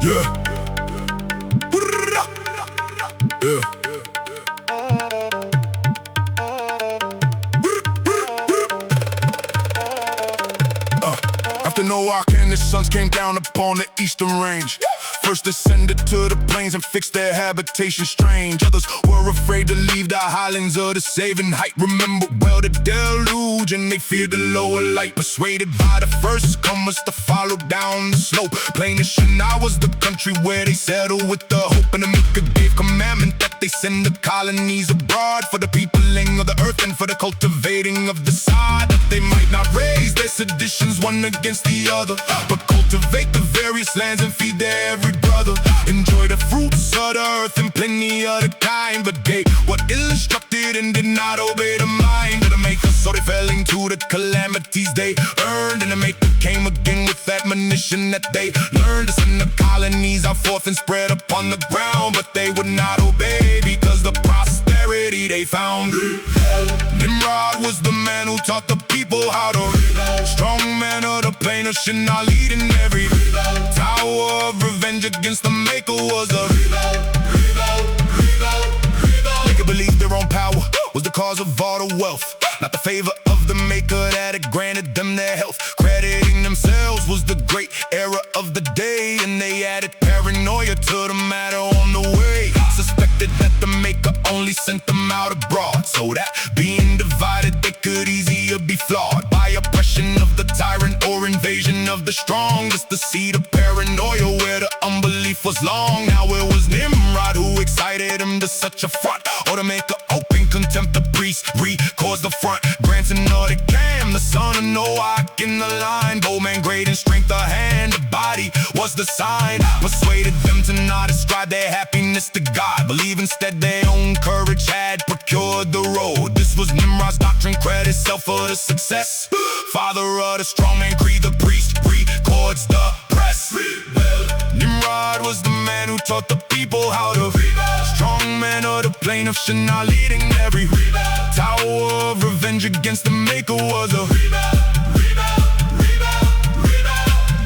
Yeah. Yeah. After Noah and his sons came down upon the eastern range, first descended to the plains and fixed their habitation strange. Others were afraid to leave the highlands of the saving height. Remember well the deluge, and they feared the lower light. Persuaded by the first comers to follow down the slope. Plain as Shinar was the country where they settled with the hope. And the maker gave commandment that they send the colonies abroad, for the peopling of the earth and for the cultivating of the sod, that they might not raise their seditions one against the other, but cultivate the various lands and feed their every brother. Enjoy the fruits of the earth and plenty of the kind, but gave what ill-instructed and did not obey the mind of the maker. So they fell into the calamities they earned, and the maker came again with admonition that they learned to send the colonies out forth and spread upon the ground. But they would not obey because the prosperity they found. Nimrod was the man who taught the people how to rebuild. Strong man of the plain of Shinar, leading every tower of revenge against the maker was a They could believe their own power was the cause of all the wealth, not the favor of the maker that had granted them their health. Crediting themselves was the great error of the day, and they added paranoia to the matter on the way. Suspected that the maker only sent them out abroad, so that being divided they could easier be flawed by oppression of the tyrant or invasion of the strong. Just the seed of paranoia where the unbelief was long. Now it was Nimrod who excited him to such a front, or to make an open contempt. The priest records the front, grandson of the Cam, the son of Noah in the line. Bowman great in strength of hand, the body was the sign. Persuaded them to not ascribe their happiness to God, believe instead their own courage had procured the road. This was Nimrod's doctrine, credit self for the success. Father of the strong man creed, the priest records the press. Nimrod was the man who taught the people how to rebuild. Strong man of the plain of Shinar, leading every tower of revenge against the maker was a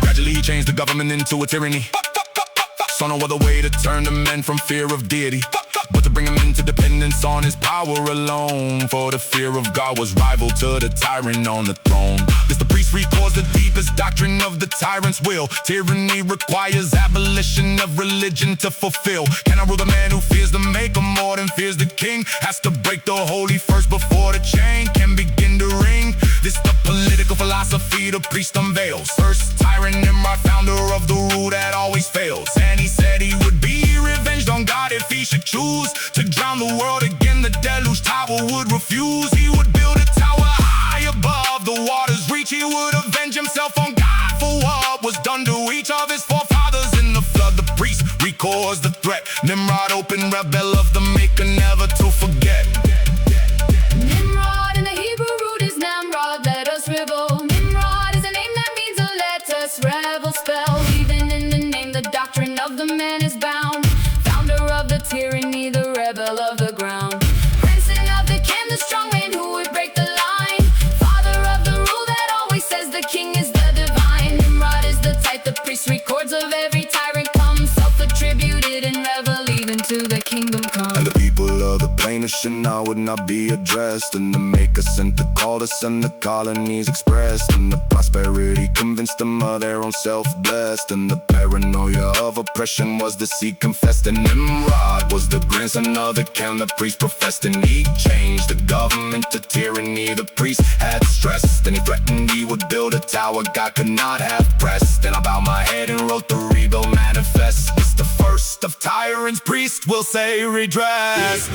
Gradually he changed the government into a tyranny. Saw no other way to turn the men from fear of deity, but to bring them into dependence on his power alone. For the fear of God was rival to the tyrant on the throne. This the priest records the deepest doctrine of the tyrant's will. Tyranny requires abolition of religion to fulfill. Can I rule the man who fears the maker more than fears the king? Has to break the holy first before the chain can begin to ring. This the political philosophy the priest unveils. First tyrant Nimrod, founder of the rule that always fails, and he said he would be revenged on God if he should choose to drown the world again. The deluge tower would refuse. He would build a tower high above the water's reach. He would avenge himself on God for what was done to each of his forefathers in the flood. The priest records the threat. Nimrod, open rebel of the maker, never to forget. Nimrod in the Hebrew root is Nimrod, let us rebel. Nimrod is a name that means a let us rebel spell. Even in the name the doctrine of the man is bound. Founder of the tyranny, the rebel of the ground. Grandson of the Cam, the strong man who would break the line. Father of the rule that always says the king is the divine. Nimrod is the type the priest records of every tyrant comes, self-attributed and rebel even to the kingdom come. And the people of the plain of Shinar would not be addressed, and the maker sent the call to send the colonies expressed. And the prosperity convinced them of their own self-blessed, and the paranoia of oppression was the seed confessed. And Nimrod was the grandson of the Cam, the priest professed, and he changed the government to tyranny the priest had stressed. And he threatened he would build a tower God could not have pressed. And I bowed my head and wrote the rebuild manifest. It's the first of tyrants, priest will say redress.